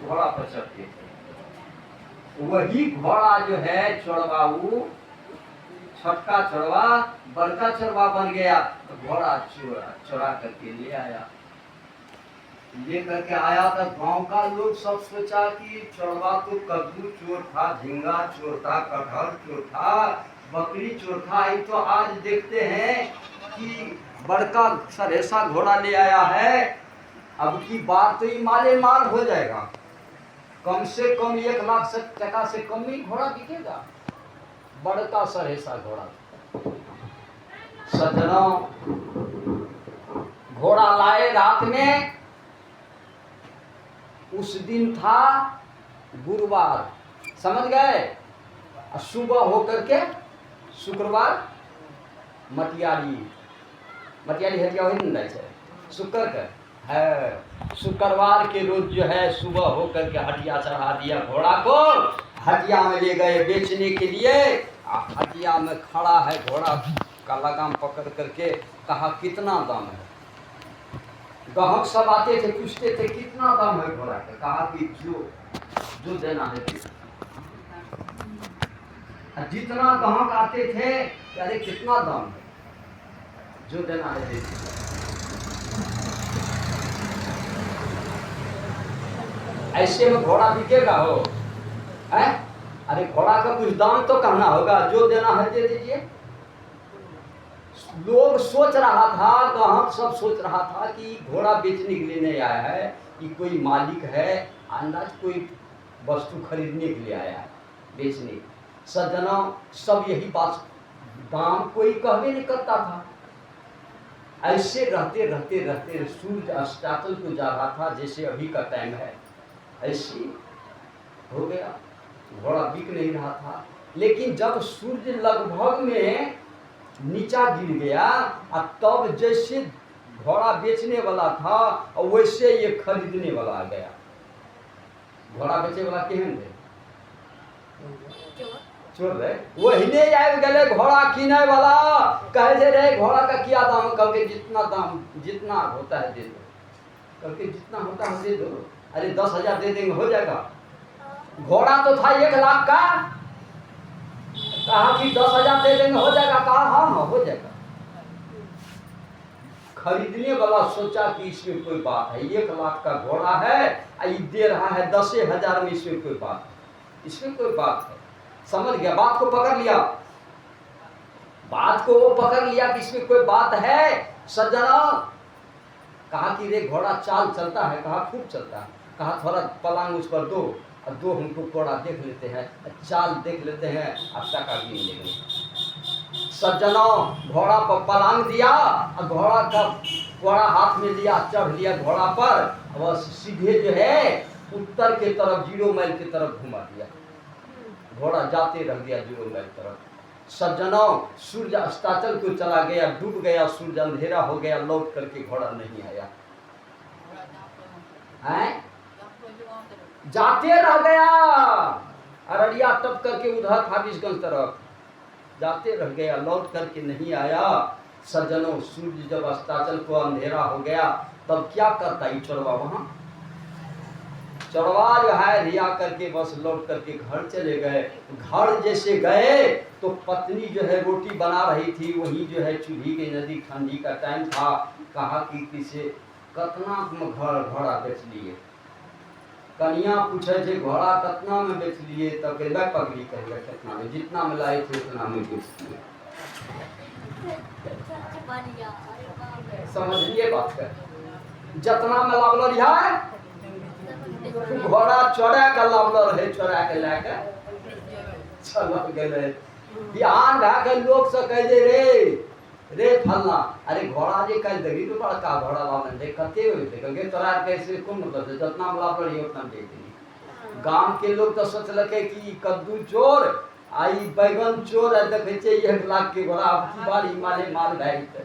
घोड़ा पर चढ़ते थे। वही घोड़ा जो है चढ़वाऊ, छठका चढ़वा बड़का चढ़वा बन गया। तो घोड़ा चुरा करके ले आया। लेकर के आया तो गांव का लोग सब सोचा कि चढ़वा तो कद्दू चोर था, झींगा चोर था, कटहल चोर था, बकरी चोर था। ये तो आज देखते हैं कि बड़का सरेसा घोड़ा ले आया है। अब की बात तो ये माले माल हो जाएगा। कम से कम 1 लाख टका से कम ही घोड़ा बिकेगा, बड़का सरेसा घोड़ा। सज्जनों, घोड़ा लाए रात में। उस दिन था गुरुवार, समझ गए। सुबह होकर के शुक्रवार मटियाली हटिया वही नहीं है, शुक्र का है। शुक्रवार के रोज जो है सुबह होकर के हटिया चढ़ा दिया घोड़ा को। हटिया में ले गए बेचने के लिए। हटिया में खड़ा है घोड़ा का लगाम पकड़ करके। कहा कितना दाम है। ग्राहक सब आते थे, पूछते थे कितना दाम है घोड़ा का। कहा कि जो देना है दे। जितना ग्राहक आते थे, अरे कितना दाम है, जो देना है दे। ऐसे में घोड़ा बिकेगा हो है? अरे घोड़ा का कुछ दाम तो कहना होगा, जो देना है दे दीजिए। लोग सोच रहा था, ग्राहक सब सोच रहा था कि घोड़ा बेचने के लिए नहीं आया है, कि कोई मालिक है, अंदाज कोई वस्तु खरीदने के लिए आया है, बेचने। सज्जनों, सब यही बात, दाम कोई कहवे नहीं करता था। ऐसे रहते रहते रहते सूर्य अस्ताचल को जा रहा था, जैसे अभी का टाइम है, ऐसे हो गया। घोड़ा बिक नहीं रहा था। लेकिन जब सूर्य लगभग में नीचा गिर गया, और तब जैसे घोड़ा बेचने वाला था और वैसे ये खरीदने वाला आ गया। घोड़ा बेचे वाला केहन है? चोर रहे। वही आबि गए घोड़ा किने वाला। कहे जे रे घोड़ा का क्या दाम? कह के जितना दाम, जितना होता है दे दो। कह के जितना होता है दे दो। अरे 10,000 दे देंगे, हो जाएगा। घोड़ा तो था 1 लाख का। कहा कि 10,000 दे देंगे, हो जाएगा। कहा हाँ हो जाएगा। खरीदने वाला सोचा कि इसमें कोई बात है, 1 लाख का घोड़ा है, ये दे रहा है 10,000 में, इसमें कोई बात है, इसमें कोई बात है। समझ गया, बात को पकड़ लिया। बात को वो पकड़ लिया कि इसमें कोई बात है। सज्जनों, कहा कि रे घोड़ा चाल चलता है? कहा खूब चलता है। कहा थोड़ा पलांग उस पर दो, और दो हमको घोड़ा देख लेते हैं, चाल देख लेते हैं, और टका गिन लेंगे। सज्जनों, घोड़ा पर पलांग दिया, और घोड़ा हाथ में लिया, चढ़ लिया घोड़ा पर, और सीधे जो है उत्तर के तरफ 0 माइल की तरफ घुमा दिया। घोड़ा जाते रह गया 0 माइल तरफ। सज्जनों, सूर्य अस्ताचल को चला गया, डूब गया सूर्य, अंधेरा हो गया, लौट करके घोड़ा नहीं आया है? जाते रह गया। अररिया टप करके उधर फाबिसगंज तरफ जाते रह गया, लौट करके नहीं आया। सज्जनों, सूर्य जब अस्ताचल को अंधेरा हो गया, तब क्या करता ये चढ़वा? वहां चढ़वा जो है रिया करके बस लौट करके घर चले गए। घर जैसे गए तो पत्नी जो है रोटी बना रही थी, वहीं जो है चूल्ही के नजदीक, ठंडी का टाइम था। कहा कि किसे कतना घोड़ा बेच लिए? कनिया पूछे थे घोड़ा कतना में बेच लिए? तब के पगड़ी कहेगा कितना में, जितना में लाए थे उतना में बेच दिए। समझ लिए बात का? जितना में लावल है घोड़ा चोरा के लावल है, चोरा के लाके चल गए। बिहान भाके लोग से कह दे रे फलना, अरे घोड़ा जे कह देगी तो बड़का घोड़ा लावल है, कते होते कहे तोरा कैसे कौन मतलब है, जितना में लावल है उतना दे दी। गांव के लोग तो सोचलके कि कद्दू चोर आई बैगन चोर है, देखे छे 1 लाख के घोड़ा अब की बार हिमालय माल भागते।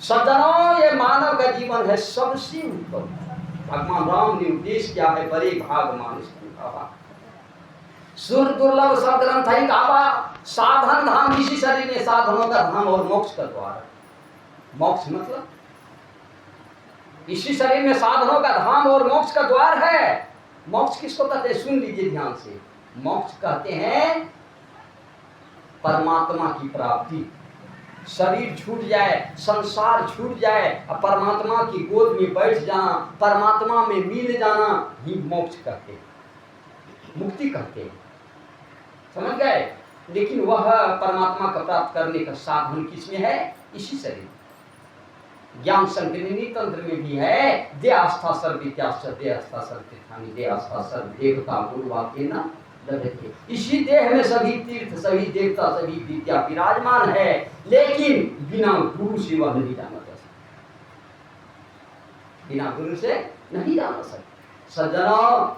सज्जनों, ये मानव का जीवन है सबसे उत्तम। भगवान राम ने उपदेश किया है, बड़े भाग मानुष की भावा, सुर दुर्लभ सब ग्रंथ है गावा। साधन धाम, इसी शरीर में साधनों का धाम और मोक्ष का द्वार है। मोक्ष मतलब इसी शरीर में साधनों का धाम और मोक्ष का द्वार है। मोक्ष किसको कहते हैं? सुन लीजिए ध्यान से। मोक्ष कहते हैं परमात्मा की प्राप्ति। शरीर छूट जाए, संसार छूट जाए और परमात्मा की गोद में बैठ जाना, परमात्मा में मिल जाना ही मोक्ष कहते हैं, मुक्ति कहते हैं। समझ गए? लेकिन वह परमात्मा का प्राप्त करने का साधन किसमें है? इसी शरीर। ज्ञान संकीर्णी तंत्र में भी है, दे आस्था सर्वित्याश्च दे आस्था सर्वतीर्थानि दे आस्था सर्व देवता गुरुवाक्य न लभते। इसी देह में सभी तीर्थ, सभी देवता, सभी विद्या विराजमान है, लेकिन बिना गुरु से वह नहीं जाना जा सकता। बिना गुरु से नहीं जाना सकता। सज्जनों,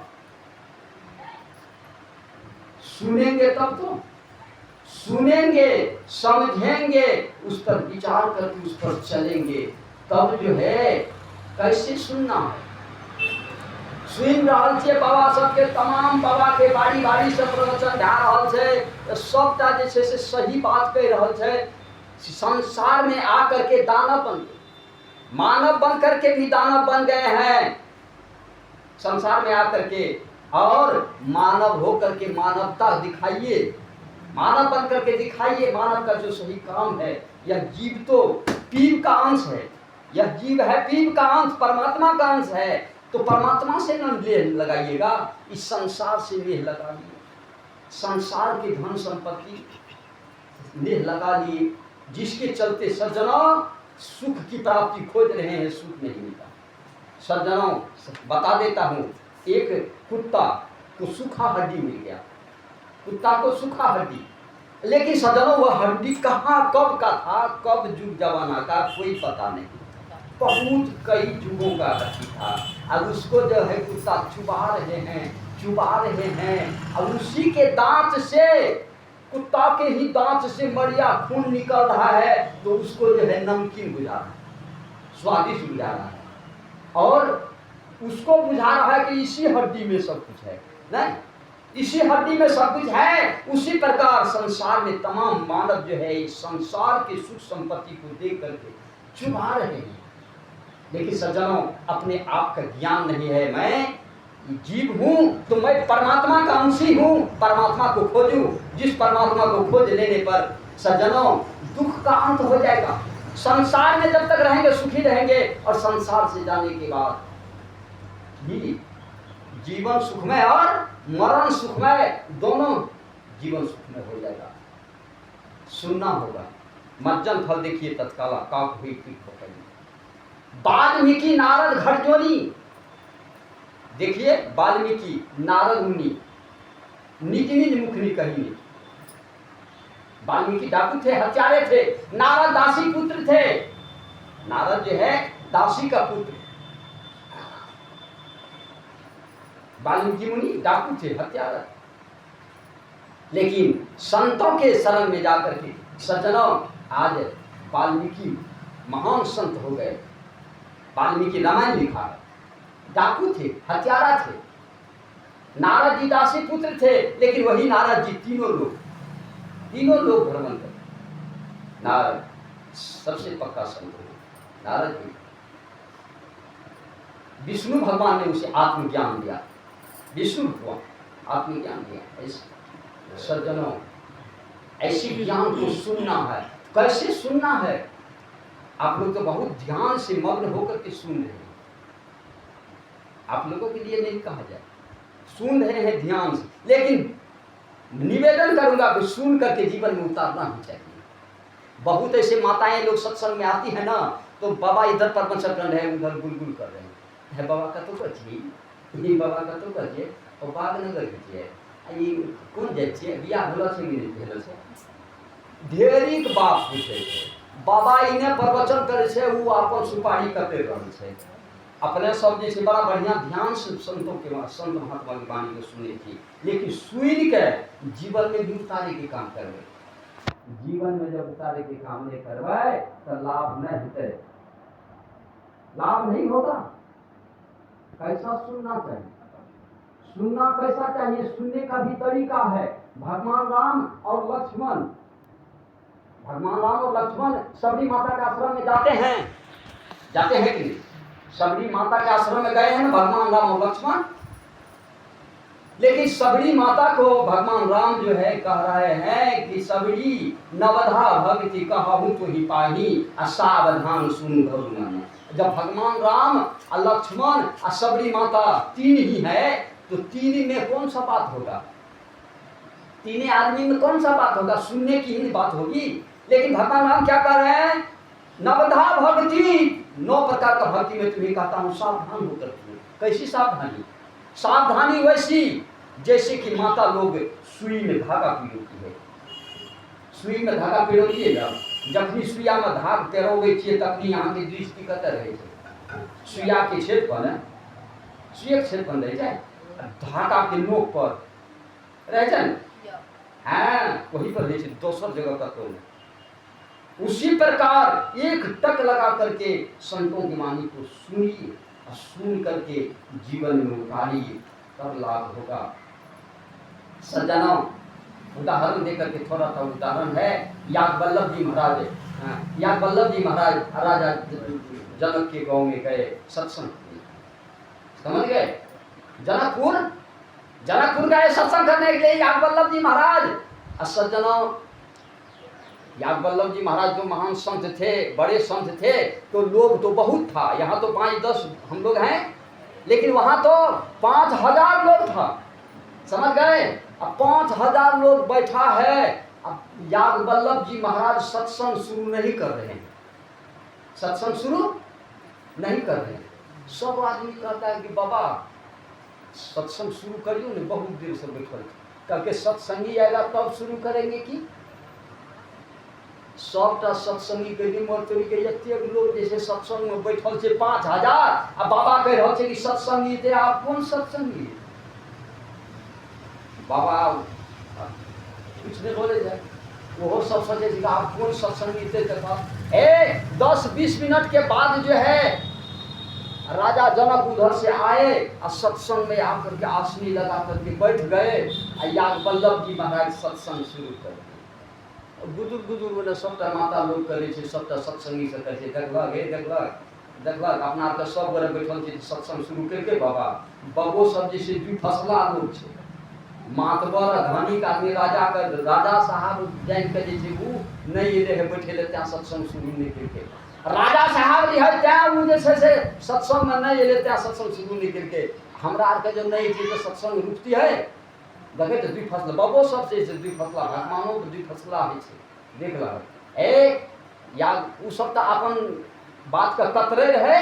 सुनेंगे तब तो, सुनेंगे, समझेंगे, उस पर विचार करके उस पर चलेंगे, तब जो है कैसे सुनना है। सुन रहल छे बाबा सबके, तमाम बाबा के बारी बारी से प्रवचन भा रहल छे, सबटा जे छे से सही बात कह रहल छे। संसार में आकर के दानव बन गए, मानव बन करके भी दानव बन गए हैं संसार में आकर के, और मानव होकर के मानवता दिखाइए, मानव बन करके दिखाइए। मानव का जो सही काम है, यह जीव तो पीव का अंश है, यह जीव है पीव का अंश, परमात्मा का अंश है, तो परमात्मा से न लेह लगाइएगा, इस संसार से लेह लगा लिए, संसार की धन संपत्ति लेह लगा लिए, जिसके चलते सज्जनों सुख की प्राप्ति खोज रहे हैं, सुख नहीं मिलता। सज्जनों बता देता हूँ, एक कुत्ता को सूखा हड्डी मिल गया, कुत्ता को सूखा हड्डी, लेकिन सज्जनों वह हड्डी कहाँ कब का था, कब जुग जमाना का कोई पता नहीं, बहुत कई युगों का हड्डी था। अब उसको जो है कुत्ता चुबा रहे हैं, अब उसी के दांत से, कुत्ता के ही दांत से मरिया खून निकल रहा है, तो उसको जो है नमकीन बुझा रहा है, स्वादिष्ट बुझा रहा है, और उसको बुझा रहा है कि इसी हड्डी में सब कुछ है, नहीं, इसी हड्डी में सब कुछ है। उसी प्रकार संसार में तमाम मानव जो है इस संसार के सुख संपत्ति को देख करके चुभा रहे हैं, लेकिन सज्जनों अपने आप का ज्ञान नहीं है। मैं जीव हूँ तो मैं परमात्मा का अंशी हूँ, परमात्मा को खोजूं, जिस परमात्मा को खोज लेने पर सज्जनों दुख का अंत हो जाएगा। संसार में जब तक रहेंगे सुखी रहेंगे, और संसार से जाने के बाद भी जीवन सुखमय और मरण सुखमय, दोनों जीवन सुखमय हो जाएगा। सुनना होगा। मज्जन फल देखिए तत्काला काक हुई पीठ पकड़ी, वाल्मीकि नारद घटजोनी, देखिए वाल्मीकि नारद मुनि, निज निज मुखनी कही। वाल्मीकि डाकू थे, हत्यारे थे, नारद दासी पुत्र थे, नारद जो है दासी का पुत्र, वाल्मीकि मुनि डाकू थे, हत्यारा, लेकिन संतों के शरण में जाकर के सज्जनों आज वाल्मीकि महान संत हो गए। वाल्मीकि रामायण लिखा, डाकू थे, हत्यारा थे, नारद जी दासी पुत्र थे, लेकिन वही नारद जी तीनों लोग भ्रमण करते। नारद सबसे पक्का संत हो, नारद जी, विष्णु भगवान ने उसे आत्मज्ञान दिया, विष्णु भगवान आत्मज्ञान दिया। ऐसे सज्जनों ऐसी ज्ञान को सुनना है। कैसे सुनना है? आप लोग तो बहुत ध्यान से मग्न होकर के सुन रहे हैं, आप लोगों के लिए नहीं कहा जाए, सुन रहे हैं ध्यान से, लेकिन निवेदन करूंगा कि सुन करके जीवन में उतारना ही चाहिए। बहुत ऐसे माताएं लोग सत्संग में आती है ना, तो बाबा इधर प्रवचन कर रहे हैं, उधर गुलगुल कर रहे हैं, बाबा का तो कचिए, ये बाबा का तो कचिए, और बाग नगर कचिए, ये कौन जाइए बिया भला से मिले भेल से ढेरिक बात पूछे छे। बाबा इन्हें प्रवचन करे छे, वो अपन सुपारी करते रहल छे, अपने सब जे बड़ा बढ़िया ध्यान से संतों के संत महात्मा की वाणी को सुने थी, लेकिन सुन के जीवन में भी उतारे के काम करवे। जीवन में जब उतारे के काम नहीं करवाए तो लाभ नहीं होते, लाभ नहीं होगा। कैसा सुनना चाहिए? सुनना कैसा चाहिए? सुनने का भी तरीका है। भगवान राम और लक्ष्मण, भगवान राम और लक्ष्मण सबरी माता के आश्रम में जाते हैं कि नहीं? सबरी माता के आश्रम में गए हैं भगवान राम और लक्ष्मण, लेकिन सबरी माता को भगवान राम जो है कह रहे हैं कि सबरी नवधा भक्ति कहूँ तो ही पाही असावधान सुन भगवान। जब भगवान राम और लक्ष्मण और सबरी माता तीन ही है तो तीन में कौन सा बात होगा? तीन आदमी में कौन सा बात होगा? सुनने की ही बात होगी। लेकिन भगवान राम क्या कर रहे हैं? नवधा भक्ति, 9 प्रकार का भक्ति में तुम्हें कहता हूँ सावधान होकर। कैसी सावधानी? सावधानी वैसी जैसे कि माता लोग सुई में धागा पिरोती है। सुई में धागा पिरोती है, जखनी सुइया में धाग पेरोगे छे तखनी यहाँ की दृष्टि कतऽ रहे छे? सुइया के छेद पर न, सुइया के छेद पर रह जाए, धागा के नोक पर रह जाए, हाँ वही पर रहे छे, दोसर जगह का तो। उसी प्रकार एक टक लगा करके संतों की वाणी को सुनिए और सुन करके जीवन में उतारिए, तब लाभ होगा। सज्जनों, उदाहरण देकर के थोड़ा सा उदाहरण है। याग वल्लभ जी महाराज, याग वल्लभ जी महाराज राजा जनक के गांव में गए सत्संग, समझ गए? जनकपुर गए सत्संग करने के लिए याग वल्लभ जी महाराज। और सज्जनों, याग वल्लभ जी महाराज जो महान संत थे, बड़े संत थे, तो लोग तो बहुत था। यहाँ तो 5-10 हम लोग हैं, लेकिन वहाँ तो 5000 लोग था, समझ गए? अब 5000 लोग बैठा है। अब याग वल्लभ जी महाराज सत्संग शुरू नहीं कर रहे हैं, सत्संग शुरू नहीं कर रहे हैं। सब आदमी कहता है कि बाबा सत्संग शुरू करियो ने, बहुत देर से बैठल करके सत्संगी आएगा तब शुरू करेंगे कि सबटा सत्संगी के निमंत्रण के एतेक लोग जैसे सत्संग में बैठल छे 5000 आ बाबा कह रहल छे कि सत्संगी थे। आप कौन सत्संगी? बाबा कुछ नहीं बोले जाए, वो सब सोचे कि आप कौन सत्संगी थे। 10-20 मिनट के बाद जो है राजा जनक उधर से आए और सत्संग में आकर के आसनी लगा करके बैठ गए। याग वल्लभ जी महाराज सत्संग शुरू कर दिए। बुजुर्ग बोले सबटा माता लोग करे छे, सबटा सत्संगी से करे छे, देखलक अपना आर के सब गोरे बैठल छे सत्संग शुरू करके। बाबो सब जैसे दू फसला लोग छे, मातबर धनिक आदमी राजा साहब जान के जे छे उ नहीं रहे बैठे ले त्या सत्संग शुरू नहीं करके। राजा साहब जे है त्या उ जे से सत्संग में नहीं ले त्या सत्संग शुरू नहीं करके। हमरा आर के जो नहीं थी तो सत्संग रुकती है। देखे तो 2 फसला बाबो सब से 2 फसला, भगवानों के 2 फसला है छे, देख ला। या उ सब तो अपन बात का कतरे रहे,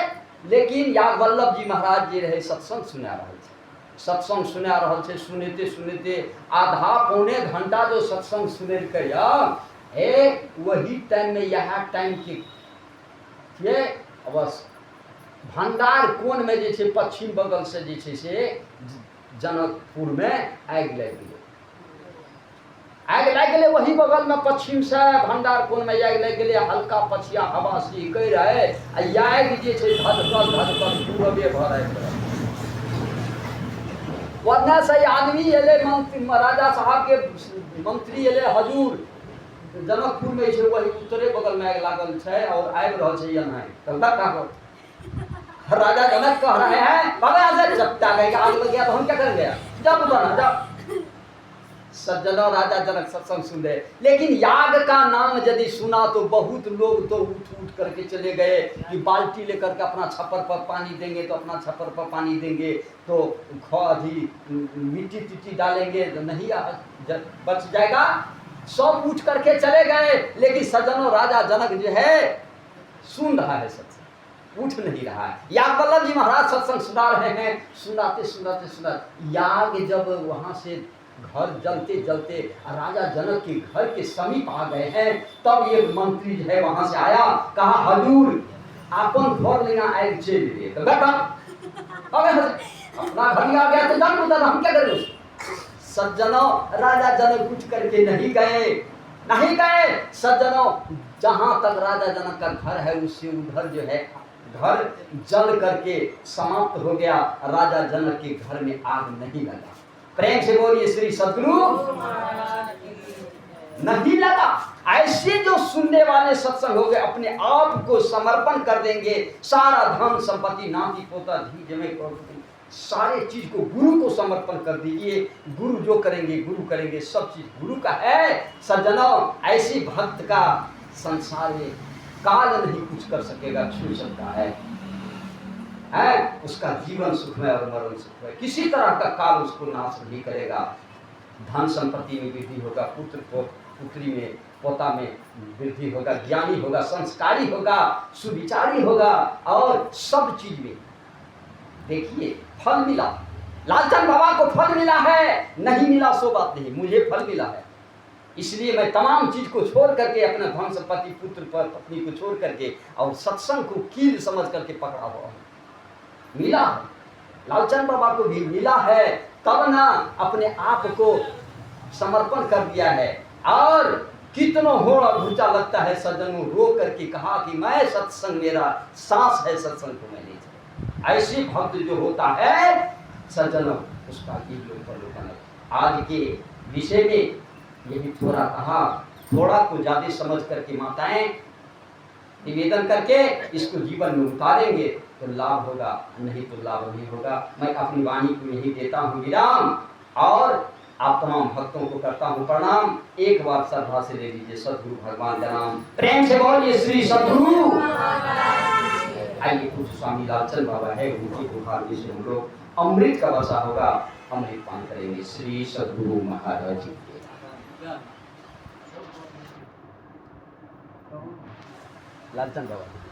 लेकिन याग वल्लभ जी महाराज जी रहे सत्संग सुना रहे थे, सत्संग सुना रहे थे। सुनते आधा पौने घंटा जो सत्संग सुने वही टाइम में यह टाइम के अवश्य भंडार कोन में जे पश्चिम बगल से जे से जनकपुर में आग लग गए। वही बगल में पश्चिम से भंडार कोन में आग लग गए। हल्का पछिया हवा से कह रहे आग जे धधकल पूरबे भर वरना से आदमी एले, राजा साहब के मंत्री एले हजूर जनकपुर में से वही उत्तरे बगल में आग लागल है और आग रहा है या नहीं। राजा जनक कह रहे हैं बाबा जब तक आग लग गया तो हम क्या करेंगे? जब बना जब। सज्जनों, राजा जनक सत्संग सुन रहे, लेकिन याग का नाम यदि सुना तो बहुत लोग तो उठ करके चले गए कि बाल्टी लेकर के अपना छप्पर पर पानी देंगे तो अपना छप्पर पर पानी देंगे, तो मिट्टी डालेंगे तो नहीं बच जाएगा। सब उठ करके चले गए। लेकिन सज्जनों, राजा जनक जो है सुन रहा है सत्संग, उठ नहीं रहा है। याग वल्लभ जी महाराज सत्संग सुना रहे हैं। सुनाते याग जब वहां से घर जलते राजा जनक के घर के समीप आ गए हैं, तब एक मंत्री जो है वहां से आया, कहा हजूर अपन घर लेना आए चल गए। तो बेटा अपना घर आ गया तो जान बता हम क्या करें? सज्जनों, राजा जनक उठ करके नहीं गए। सज्जनों, जहां तक राजा जनक का घर है उससे उधर जो है घर जल करके समाप्त हो गया। राजा जनक के घर में आग नहीं लगा। प्रेम से बोलिए श्री सद्गुरु नहीं लगा। ऐसे जो सुनने वाले सत्संग हो गए, अपने आप को समर्पण कर देंगे, सारा धन संपत्ति नाती पोता धी जमे सारे चीज को गुरु को समर्पण कर दीजिए। गुरु जो करेंगे गुरु करेंगे, सब चीज गुरु का है। सज्जनों, ऐसे भक्त का संसार में काल नहीं कुछ कर सकेगा, छू सकता है। उसका जीवन सुखमय और मरण सुखमय, किसी तरह का काल उसको नाश नहीं करेगा। धन संपत्ति में वृद्धि होगा, पुत्र पुत्री में पोता में वृद्धि होगा, ज्ञानी होगा, संस्कारी होगा, सुविचारी होगा, और सब चीज में देखिए फल मिला। लालचंद बाबा को फल मिला है, नहीं मिला सो बात नहीं, मुझे फल मिला है। इसलिए मैं तमाम चीज को छोड़ करके, अपना धन संपत्ति पुत्र पर पत्नी को छोड़ करके और सत्संग को कील समझ करके पकड़ा हुआ हूं। मिला है, लालचंद बाबा को भी मिला है, तब ना अपने आप को समर्पण कर दिया है। और कितना होड़ा ढूंचा लगता है सज्जनों, रो करके कहा कि मैं सत्संग, मेरा सांस है सत्संग को मैं नहीं छोड़ा। ऐसी भक्त जो होता है सज्जनों, उसका लोग आज के विषय में यही थोड़ा कहा, थोड़ा को ज्यादा समझ करके माताएं निवेदन करके इसको जीवन में उतारेंगे तो लाभ होगा, नहीं तो लाभ नहीं होगा। मैं अपनी वाणी को यही देता हूँ विराम, और आप तमाम भक्तों को करता हूँ प्रणाम। एक बार श्रद्धा से ले लीजिए सद्गुरु भगवान का नाम, प्रेम से बोलिए श्री सद्गुरु। आइए कुछ स्वामी लालचंद बाबा है, उनकी बुखार से हम लोग अमृत का वर्षा होगा, अमृत पान करेंगे। श्री सद्गुरु महाराज जी लालचंद बाबा।